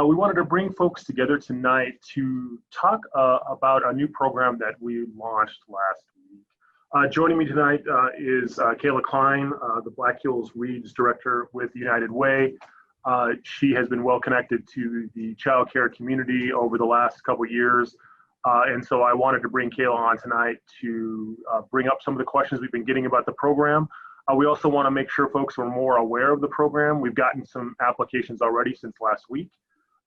We wanted to bring folks together tonight to talk about a new program that we launched last week. Joining me tonight is Kayla Klein, the Black Hills Reads Director with United Way. She has been well connected to the child care community over the last couple of years. And so I wanted to bring Kayla on tonight to bring up some of the questions we've been getting about the program. We also want to make sure folks are more aware of the program. We've gotten some applications already since last week.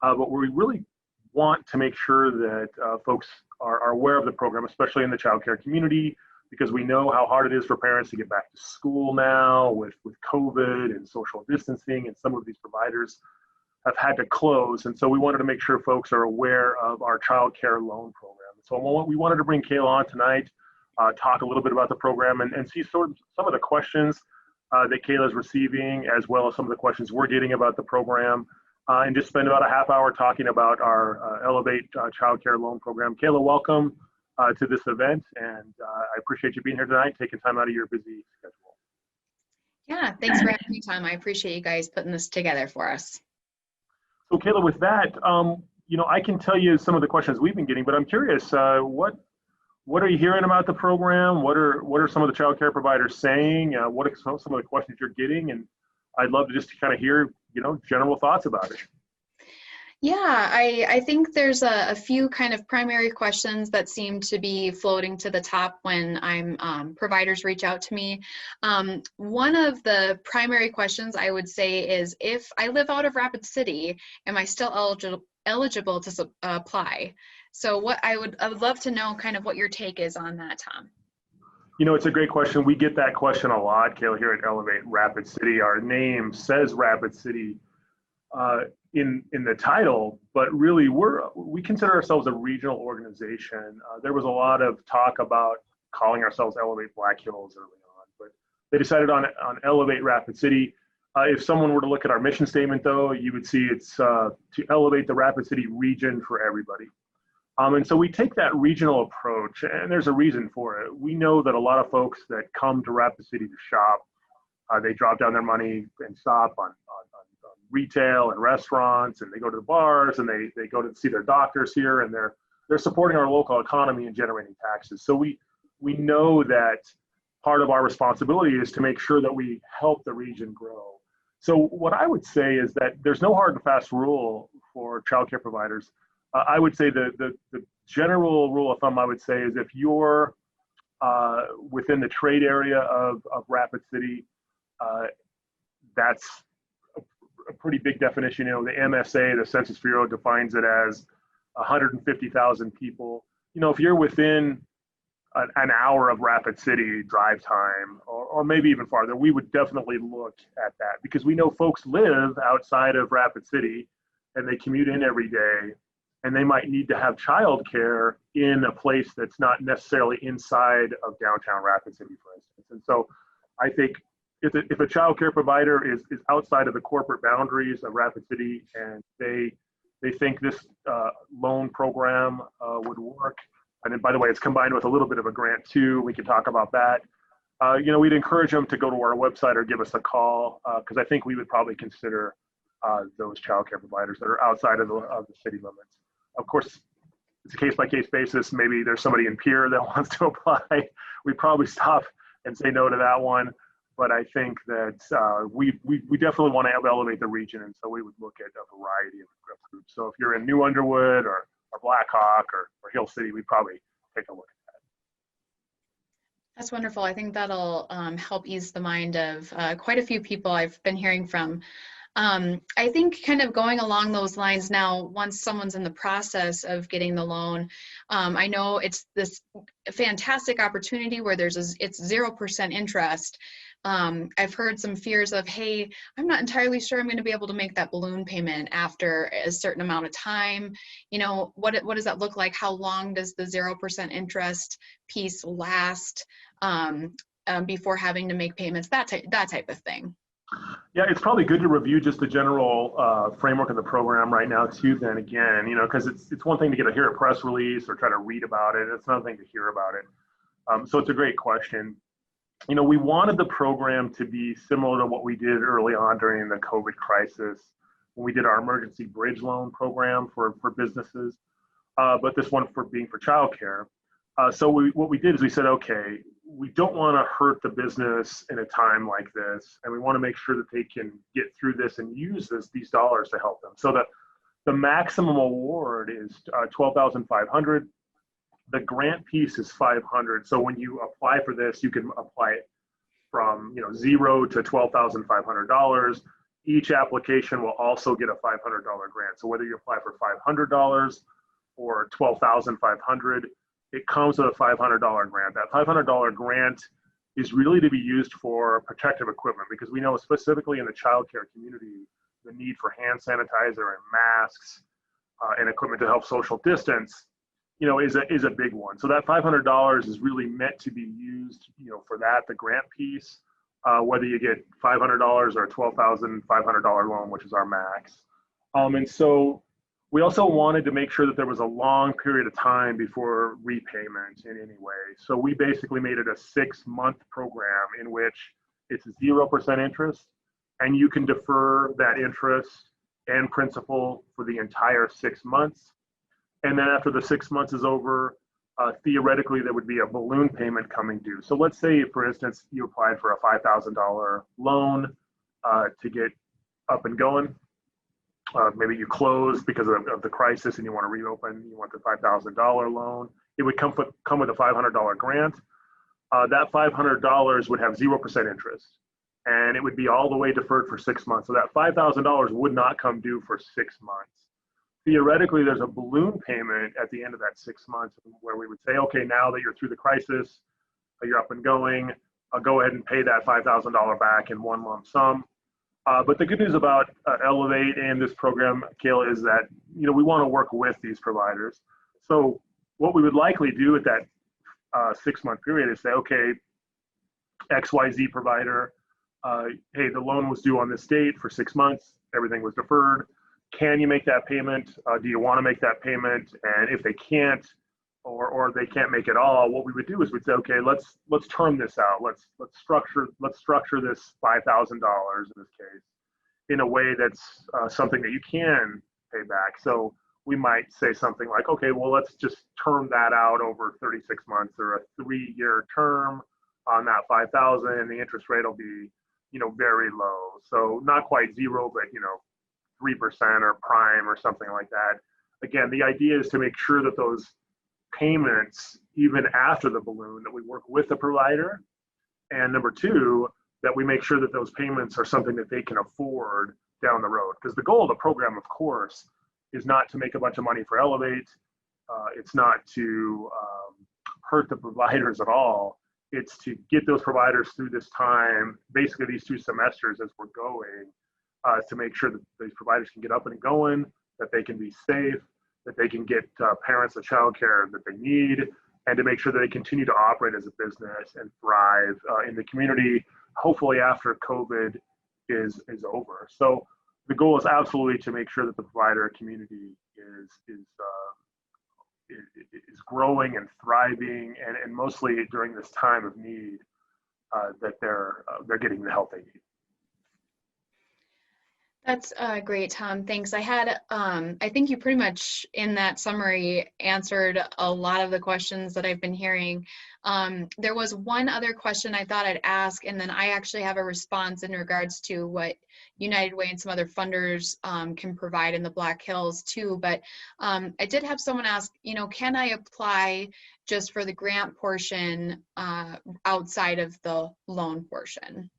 But we really want to make sure that folks are aware of the program, especially in the childcare community, because we know how hard it is for parents to get back to school now with COVID and social distancing, and some of these providers have had to close. And so we wanted to make sure folks are aware of our childcare loan program. So we wanted to bring Kayla on tonight, talk a little bit about the program and see sort of some of the questions that Kayla's receiving, as well as some of the questions we're getting about the program. And just spend about a half hour talking about our Elevate Child Care Loan Program. Kayla, welcome to this event, and I appreciate you being here tonight, taking time out of your busy schedule. Yeah, thanks for having me, Tom. I appreciate you guys putting this together for us. So Kayla, with that, I can tell you some of the questions we've been getting, but I'm curious, what are you hearing about the program? What are some of the child care providers saying? What are some of the questions you're getting? And I'd love to just kind of hear general thoughts about it. Yeah, I think there's a few kind of primary questions that seem to be floating to the top when providers reach out to me. One of the primary questions I would say is, if I live out of Rapid City, am I still eligible to apply? So I would love to know kind of what your take is on that, Tom. It's a great question. We get that question a lot, Kayla, here at Elevate Rapid City. Our name says Rapid City in the title, but really we consider ourselves a regional organization. There was a lot of talk about calling ourselves Elevate Black Hills early on, but they decided on Elevate Rapid City. If someone were to look at our mission statement, though, you would see it's to elevate the Rapid City region for everybody. And so we take that regional approach, and there's a reason for it. We know that a lot of folks that come to Rapid City to shop, they drop down their money and shop on retail and restaurants, and they go to the bars, and they go to see their doctors here, and they're supporting our local economy and generating taxes. So we know that part of our responsibility is to make sure that we help the region grow. So what I would say is that there's no hard and fast rule for childcare providers. I would say the general rule of thumb I would say is, if you're within the trade area of Rapid City, that's a pretty big definition. The MSA, the Census Bureau, defines it as 150,000 people. If you're within an hour of Rapid City drive time, or maybe even farther, we would definitely look at that, because we know folks live outside of Rapid City and they commute in every day, and they might need to have childcare in a place that's not necessarily inside of downtown Rapid City, for instance. And so I think if a child care provider is outside of the corporate boundaries of Rapid City, and they think this loan program would work, and then, by the way, it's combined with a little bit of a grant too, we can talk about that. We'd encourage them to go to our website or give us a call, because I think we would probably consider those child care providers that are outside of the city limits. Of course, it's a case-by-case basis. Maybe there's somebody in Pierre that wants to apply. We probably stop and say no to that one. But I think that we definitely want to elevate the region, and so we would look at a variety of groups. So if you're in New Underwood or Blackhawk or Hill City, we'd probably take a look at that. That's wonderful. I think that'll help ease the mind of quite a few people I've been hearing from. I think kind of going along those lines now, once someone's in the process of getting the loan, I know it's this fantastic opportunity where it's 0% interest. I've heard some fears of, hey, I'm not entirely sure I'm going to be able to make that balloon payment after a certain amount of time. What does that look like? How long does the 0% interest piece last before having to make payments? That type of thing. Yeah, it's probably good to review just the general framework of the program right now too, then again, because it's one thing to hear a press release or try to read about it. It's another thing to hear about it. So it's a great question. We wanted the program to be similar to what we did early on during the COVID crisis, when we did our emergency bridge loan program for businesses, but this one for childcare. So what we did is we said, okay, we don't want to hurt the business in a time like this, and we want to make sure that they can get through this and use these dollars to help them. So the maximum award is $12,500. The grant piece is $500. So when you apply for this, you can apply it from $0 to $12,500. Each application will also get a $500 grant. So whether you apply for $500 or $12,500, it comes with a $500 grant. That $500 grant is really to be used for protective equipment, because we know specifically in the childcare community, the need for hand sanitizer and masks and equipment to help social distance, is a big one. So that $500 is really meant to be used, for that, the grant piece, whether you get $500 or a $12,500 loan, which is our max. And so we also wanted to make sure that there was a long period of time before repayment in any way. So we basically made it a 6-month program in which it's 0% interest, and you can defer that interest and principal for the entire 6 months. And then after the 6 months is over, theoretically, there would be a balloon payment coming due. So let's say, for instance, you applied for a $5,000 loan to get up and going. Maybe you closed because of the crisis and you want to reopen, you want the $5,000 loan. It would come with a $500 grant. That $500 would have 0% interest, and it would be all the way deferred for 6 months. So that $5,000 would not come due for 6 months. Theoretically, there's a balloon payment at the end of that 6 months where we would say, okay, now that you're through the crisis, you're up and going, I'll go ahead and pay that $5,000 back in one lump sum. But the good news about Elevate and this program, Kayla, is that we want to work with these providers. So what we would likely do at that 6-month period is say, okay, XYZ provider, hey, the loan was due on this date for 6 months, everything was deferred. Can you make that payment? Do you want to make that payment? And if they can't, or they can't make it all, what we would do is we'd say, okay, let's term this out. Let's structure this $5,000 in this case in a way that's something that you can pay back. So we might say something like, okay, well, let's just term that out over 36 months or a 3-year term on that 5,000, and the interest rate will be, very low. So not quite zero, but 3% or prime or something like that. Again, the idea is to make sure that those payments, even after the balloon, that we work with the provider, and number two, that we make sure that those payments are something that they can afford down the road. Because the goal of the program, of course, is not to make a bunch of money for Elevate. It's not to hurt the providers at all. It's to get those providers through this time, basically these 2 semesters as we're going, to make sure that these providers can get up and going, that they can be safe, that they can get parents the child care that they need, and to make sure that they continue to operate as a business and thrive in the community, hopefully after COVID is over. So the goal is absolutely to make sure that the provider community is growing and thriving, and mostly during this time of need, that they're getting the help they need. That's great, Tom. Thanks. I think you pretty much in that summary answered a lot of the questions that I've been hearing. There was one other question I thought I'd ask, and then I actually have a response in regards to what United Way and some other funders can provide in the Black Hills too. But I did have someone ask, can I apply just for the grant portion outside of the loan portion?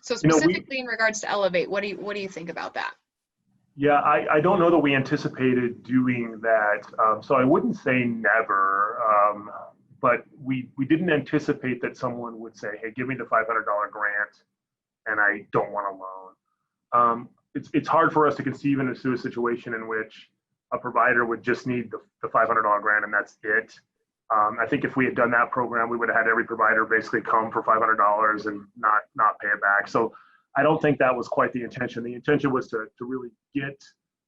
So specifically in regards to Elevate, what do you think about that? Yeah, I don't know that we anticipated doing that. So I wouldn't say never, but we didn't anticipate that someone would say, hey, give me the $500 grant and I don't want a loan. It's hard for us to conceive into a situation in which a provider would just need the $500 grant and that's it. I think if we had done that program, we would have had every provider basically come for $500 and not pay it back. So I don't think that was quite the intention. The intention was to really get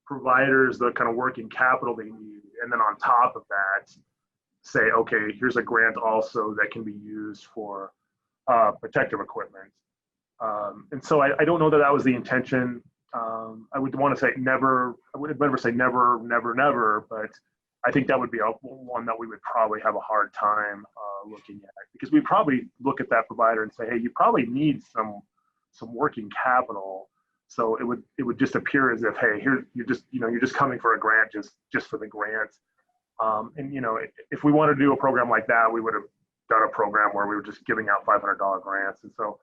providers the kind of working capital they need. And then on top of that, say, okay, here's a grant also that can be used for protective equipment. And so I don't know that was the intention. I would want to say never, I would never say never, never, never, but I think that would be one that we would probably have a hard time looking at, because we probably look at that provider and say, hey, you probably need some working capital. So it would just appear as if, hey, here you're just coming for a grant just for the grant. And if we wanted to do a program like that, we would have done a program where we were just giving out $500 grants. And so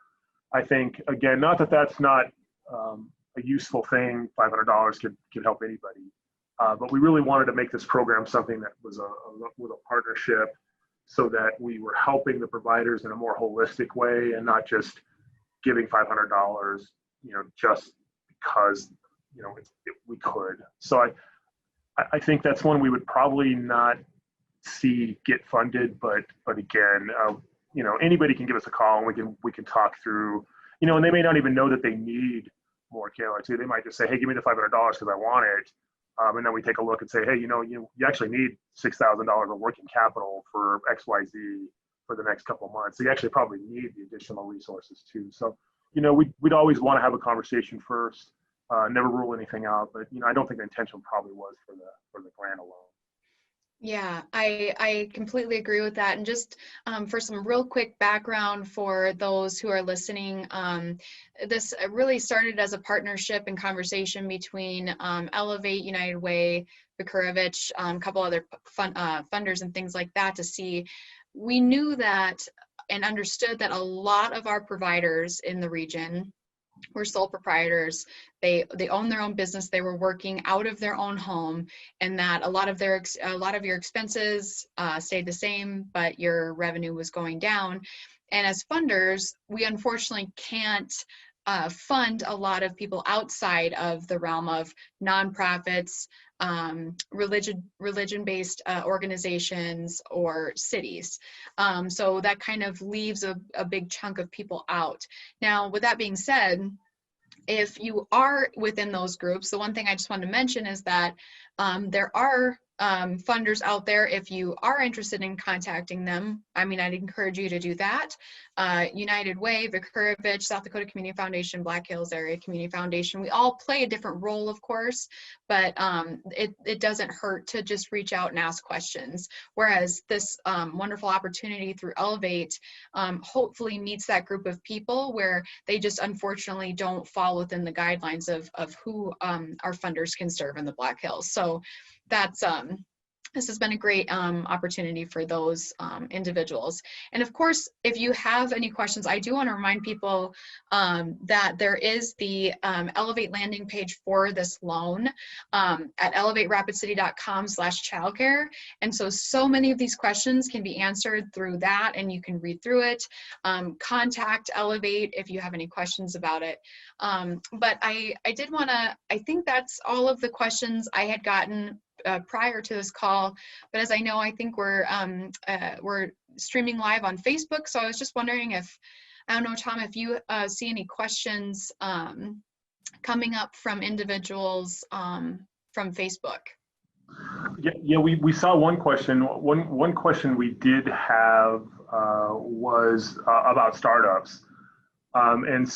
I think, again, not that that's not a useful thing. $500 could help anybody. But we really wanted to make this program something that was with a partnership, so that we were helping the providers in a more holistic way and not just giving $500, just because, we could. So I think that's one we would probably not see get funded, but again, anybody can give us a call and we can talk through, and they may not even know that they need more Kayla too. They might just say, hey, give me the $500 because I want it. And then we take a look and say, hey, you actually need $6,000 of working capital for XYZ for the next couple of months. So you actually probably need the additional resources too. So, we'd always want to have a conversation first, never rule anything out. But, I don't think the intention probably was for the grant alone. Yeah, I completely agree with that. And just for some real quick background for those who are listening, this really started as a partnership and conversation between Elevate, United Way, Vikurovich, a couple other funders and things like that, to see. We knew that and understood that a lot of our providers in the region were sole proprietors. They own their own business. They were working out of their own home, and that a lot of your expenses stayed the same, but your revenue was going down. And as funders, we unfortunately can't fund a lot of people outside of the realm of nonprofits, religion-based organizations, or cities. So that kind of leaves a big chunk of people out. Now, with that being said, if you are within those groups, the one thing I just wanted to mention is that there are funders out there. If you are interested in contacting them, I'd encourage you to do that. United Way, Vikurovich, South Dakota Community Foundation, Black Hills Area Community Foundation, we all play a different role, of course, but it doesn't hurt to just reach out and ask questions. Whereas this wonderful opportunity through Elevate hopefully meets that group of people where they just unfortunately don't fall within the guidelines of who our funders can serve in the Black Hills. So that's this has been a great opportunity for those individuals. And of course, if you have any questions, I do want to remind people that there is the Elevate landing page for this loan at elevaterapidcity.com/childcare. And so many of these questions can be answered through that, and you can read through it. Contact Elevate if you have any questions about it. But I did want to, I think that's all of the questions I had gotten prior to this call, but as I know, I think we're streaming live on Facebook, so I was just wondering if, I don't know, Tom, if you see any questions coming up from individuals from Facebook. Yeah, we saw one question. One question we did have was about startups, and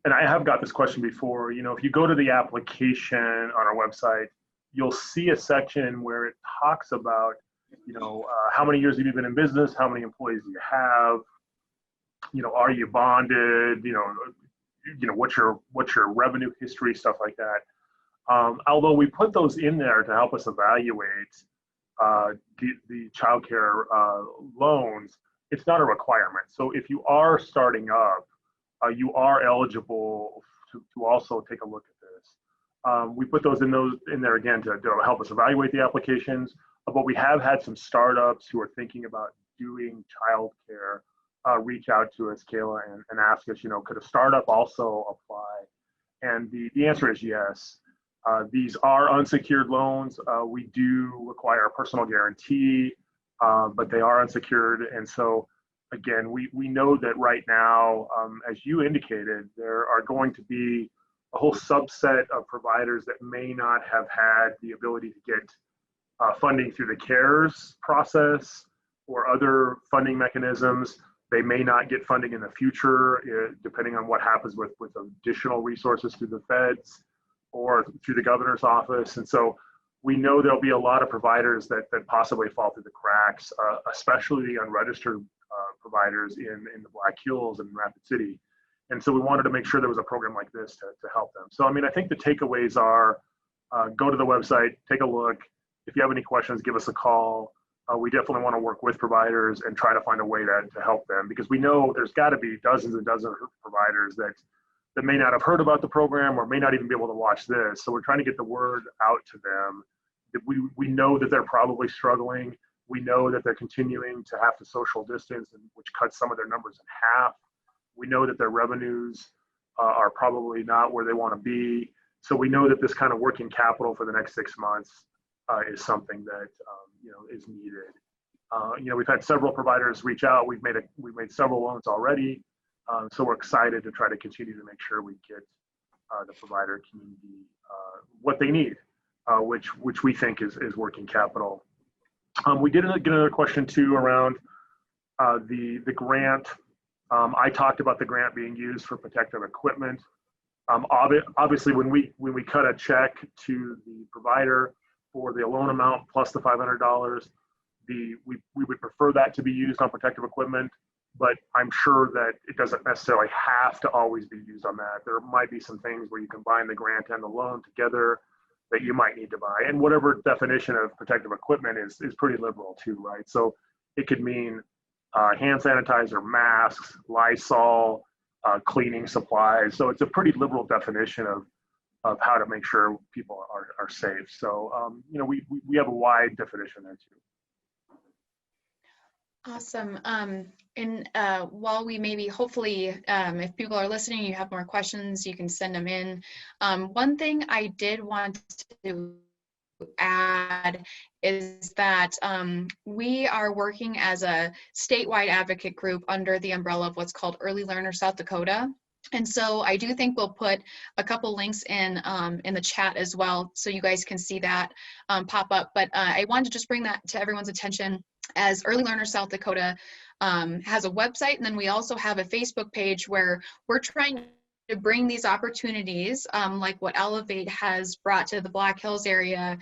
I have got this question before. If you go to the application on our website, you'll see a section where it talks about, how many years have you been in business? How many employees do you have? Are you bonded? What's your revenue history, stuff like that. Although we put those in there to help us evaluate the childcare loans, it's not a requirement. So if you are starting up, you are eligible to also take a look at this. We put those in there again to help us evaluate the applications, but we have had some startups who are thinking about doing childcare reach out to us, Kayla, and ask us, could a startup also apply? And the answer is yes. These are unsecured loans. We do require a personal guarantee, but they are unsecured. And so, again, we know that right now, as you indicated, there are going to be a whole subset of providers that may not have had the ability to get funding through the CARES process or other funding mechanisms. They may not get funding in the future, depending on what happens with additional resources through the feds. or through the governor's office. And so we know there'll be a lot of providers that possibly fall through the cracks, especially the unregistered providers in the Black Hills and Rapid City. And so we wanted to make sure there was a program like this to help them. So, I mean, I think the takeaways are go to the website, take a look. If you have any questions, give us a call. We definitely want to work with providers and try to find a way to help them, because we know there's got to be dozens and dozens of providers that may not have heard about the program or may not even be able to watch this. So we're trying to get the word out to them. We know that they're probably struggling. We know that they're continuing to have to social distance, which cuts some of their numbers in half. We know that their revenues are probably not where they want to be. So we know that this kind of working capital for the next 6 months is something that is needed. We've had several providers reach out. We've made several loans already. So we're excited to try to continue to make sure we get the provider community what they need, which we think is working capital. We did get another question too around the grant. I talked about the grant being used for protective equipment. Obviously, when we cut a check to the provider for the loan amount plus the $500, we would prefer that to be used on protective equipment. But I'm sure that it doesn't necessarily have to always be used on that. There might be some things where you combine the grant and the loan together that you might need to buy. And whatever definition of protective equipment is pretty liberal too, right? So it could mean hand sanitizer, masks, Lysol, cleaning supplies. So it's a pretty liberal definition of how to make sure people are safe. So, we have a wide definition there too. Awesome. And while we maybe, hopefully, if people are listening, you have more questions, you can send them in. One thing I did want to add is that we are working as a statewide advocate group under the umbrella of what's called Early Learner South Dakota. And so I do think we'll put a couple links in the chat as well, so you guys can see that pop up. But I wanted to just bring that to everyone's attention, as Early Learner South Dakota has a website, and then we also have a Facebook page where we're trying to bring these opportunities, like what Elevate has brought to the Black Hills area,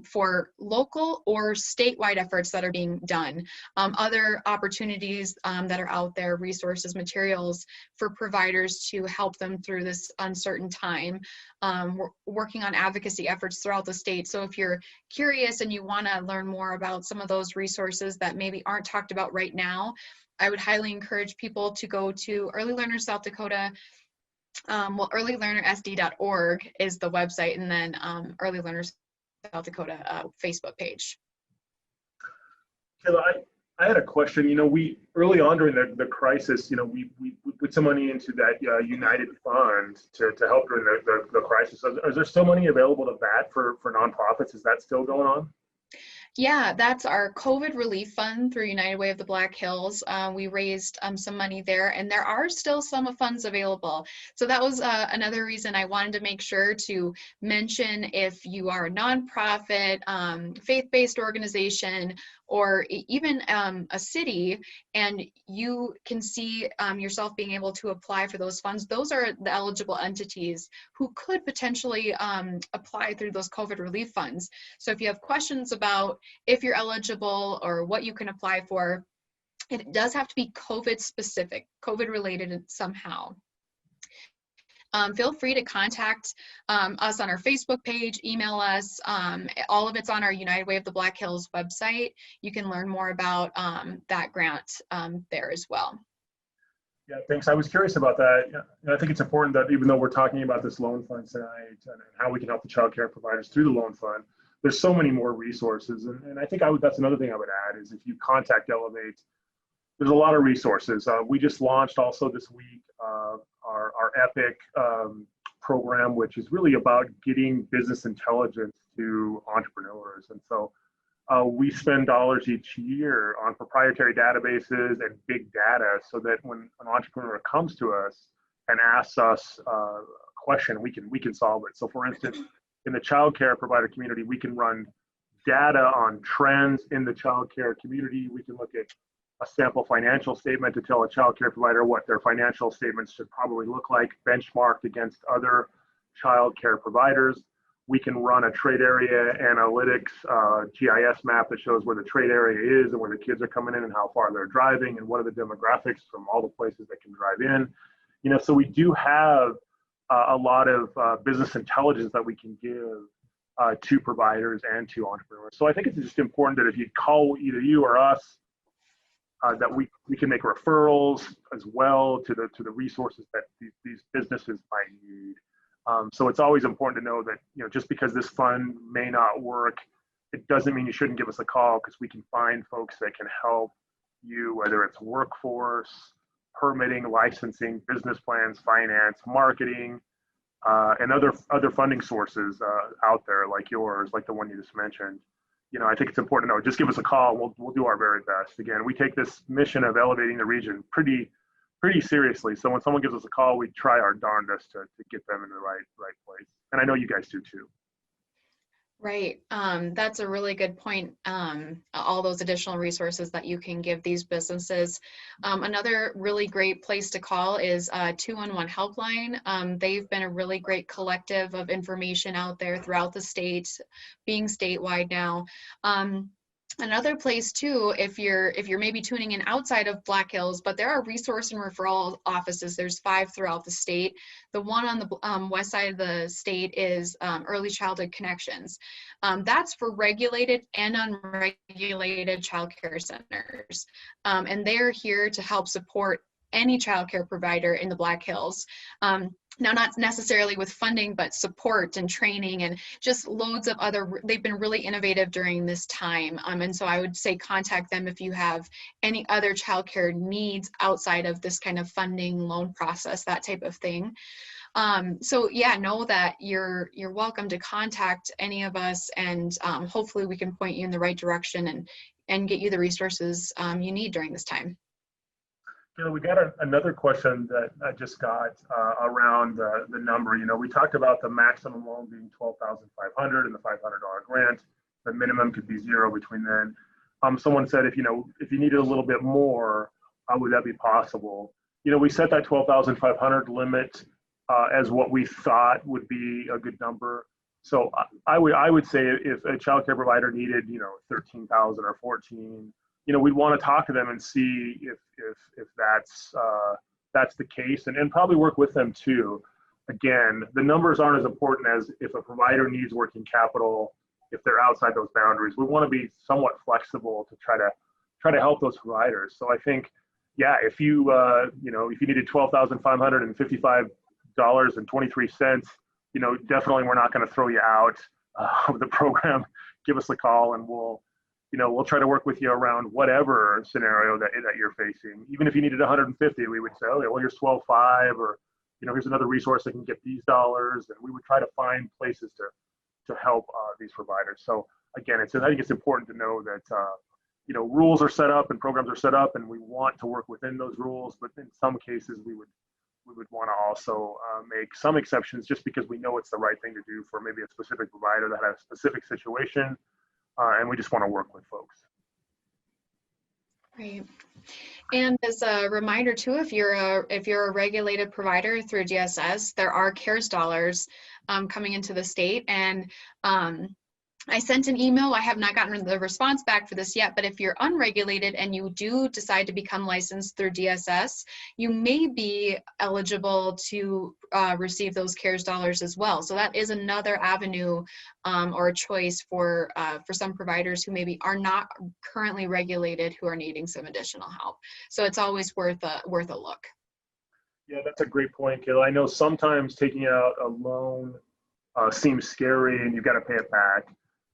for local or statewide efforts that are being done. Other opportunities that are out there, resources, materials for providers to help them through this uncertain time. We're working on advocacy efforts throughout the state. So if you're curious and you want to learn more about some of those resources that maybe aren't talked about right now, I would highly encourage people to go to Early Learner South Dakota. earlylearnersd.org is the website, and then Early Learners South Dakota Facebook page. Kayla, I had a question. We early on during the crisis, we put some money into that United Fund to help during the crisis. Is there still money available to that for nonprofits? Is that still going on? Yeah, that's our COVID relief fund through United Way of the Black Hills. We raised some money there, and there are still some funds available. So that was another reason I wanted to make sure to mention, if you are a nonprofit, faith-based organization, or even a city, and you can see yourself being able to apply for those funds, those are the eligible entities who could potentially apply through those COVID relief funds. So if you have questions about if you're eligible or what you can apply for, it does have to be COVID specific, COVID related somehow. Feel free to contact us on our Facebook page, email us. All of it's on our United Way of the Black Hills website. You can learn more about that grant there as well. Yeah, thanks. I was curious about that. I think it's important that even though we're talking about this loan fund tonight and how we can help the child care providers through the loan fund, there's so many more resources. And I think that's another thing I would add is if you contact Elevate, there's a lot of resources. We just launched also this week our EPIC program, which is really about getting business intelligence to entrepreneurs. And so we spend dollars each year on proprietary databases and big data so that when an entrepreneur comes to us and asks us a question, we can solve it. So for instance, in the childcare provider community, we can run data on trends in the childcare community. We can look at a sample financial statement to tell a childcare provider what their financial statements should probably look like, benchmarked against other childcare providers. We can run a trade area analytics GIS map that shows where the trade area is and where the kids are coming in and how far they're driving and what are the demographics from all the places they can drive in. So we do have a lot of business intelligence that we can give to providers and to entrepreneurs. So I think it's just important that if you call either you or us, that we can make referrals as well to the resources that these businesses might need. So it's always important to know that, just because this fund may not work, it doesn't mean you shouldn't give us a call, because we can find folks that can help you, whether it's workforce, permitting, licensing, business plans, finance, marketing, and other funding sources out there like yours, like the one you just mentioned. I think it's important to know, just give us a call. We'll do our very best. Again, we take this mission of elevating the region pretty seriously. So when someone gives us a call, we try our darndest to get them in the right place. And I know you guys do too. Right. That's a really good point. All those additional resources that you can give these businesses. Another really great place to call is 211 Helpline. They've been a really great collective of information out there throughout the state, being statewide now. Another place too, if you're maybe tuning in outside of Black Hills, but there are resource and referral offices. There's 5 throughout the state. The one on the west side of the state is Early Childhood Connections. That's for regulated and unregulated childcare centers. And they're here to help support any childcare provider in the Black Hills. Now, not necessarily with funding, but support and training and just loads of they've been really innovative during this time. And so I would say contact them if you have any other childcare needs outside of this kind of funding, loan process, that type of thing. So yeah, know that you're welcome to contact any of us, and hopefully we can point you in the right direction and get you the resources you need during this time. We got another question that I just got around the number. We talked about the maximum loan being $12,500 and the $500 grant. The minimum could be zero between then. Someone said if you needed a little bit more, would that be possible? We set that $12,500 limit as what we thought would be a good number. So I would say if a childcare provider needed 13,000 or 14. We'd want to talk to them and see if that's the case, and probably work with them too. Again, the numbers aren't as important as if a provider needs working capital, if they're outside those boundaries. We want to be somewhat flexible to try to help those providers. So I think, yeah, if you if you needed $12,555.23, definitely we're not going to throw you out of the program. Give us a call and we'll try to work with you around whatever scenario that you're facing. Even if you needed 150, we would say, okay, well, here's 12.5, or here's another resource that can get these dollars, and we would try to find places to help these providers. So again, I think it's important to know that rules are set up and programs are set up, and we want to work within those rules. But in some cases, we would want to also make some exceptions, just because we know it's the right thing to do for maybe a specific provider that has a specific situation. And we just want to work with folks. Right. And as a reminder too, if you're a regulated provider through DSS, there are CARES dollars coming into the state. And I sent an email. I have not gotten the response back for this yet, but if you're unregulated and you do decide to become licensed through DSS, you may be eligible to receive those CARES dollars as well. So that is another avenue or a choice for some providers who maybe are not currently regulated, who are needing some additional help. So it's always worth a look. Yeah, that's a great point, Kayla. I know sometimes taking out a loan seems scary and you've got to pay it back.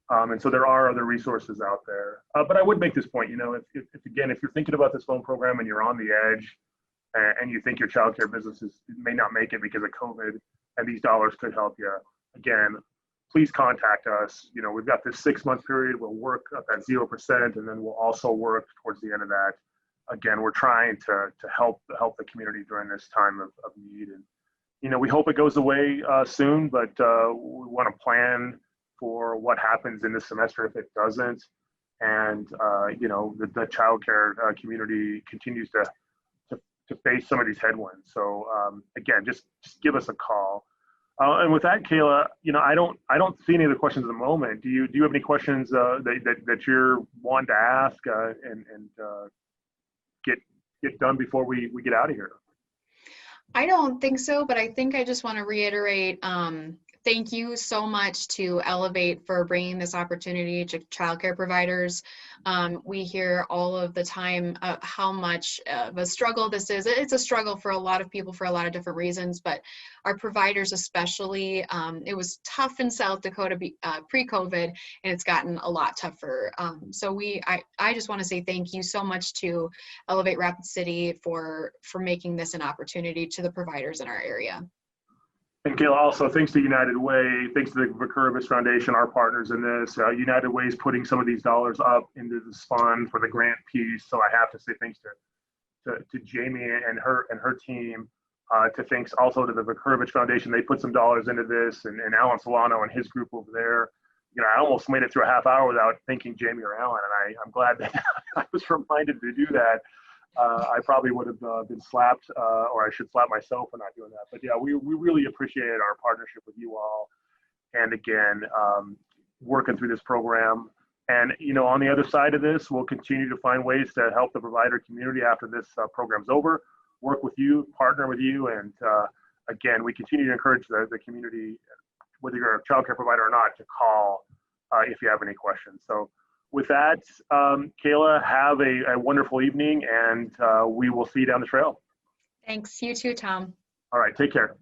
And so there are other resources out there. But I would make this point, if you're thinking about this loan program and you're on the edge and you think your childcare businesses may not make it because of COVID, and these dollars could help you, again, please contact us. We've got this 6-month period. We'll work up at 0%, and then we'll also work towards the end of that. Again, we're trying to help the community during this time of need. And, we hope it goes away soon, but we want to plan for what happens in this semester if it doesn't, and the childcare community continues to face some of these headwinds. So again, just give us a call. And with that, Kayla, I don't see any other questions at the moment. Do you have any questions that you're wanting to ask and get done before we get out of here? I don't think so, but I think I just want to reiterate, thank you so much to Elevate for bringing this opportunity to childcare providers. We hear all of the time how much of a struggle this is. It's a struggle for a lot of people for a lot of different reasons, but our providers especially, it was tough in South Dakota pre-COVID, and it's gotten a lot tougher. So I just want to say thank you so much to Elevate Rapid City for making this an opportunity to the providers in our area. And Kayla, also thanks to United Way, thanks to the Vacurbis Foundation, our partners in this. United Way is putting some of these dollars up into this fund for the grant piece. So I have to say thanks to Jamie and her team. To thanks also to the Vacurbis Foundation. They put some dollars into this, and Alan Solano and his group over there. I almost made it through a half hour without thanking Jamie or Alan, and I'm glad that I was reminded to do that. I probably would have been slapped, or I should slap myself for not doing that. But yeah, we really appreciate our partnership with you all. And again, working through this program. And, on the other side of this, we'll continue to find ways to help the provider community after this program's over, work with you, partner with you. And again, we continue to encourage the community, whether you're a childcare provider or not, to call if you have any questions. So with that, Kayla, have a wonderful evening, and we will see you down the trail. Thanks. You too, Tom. All right. Take care.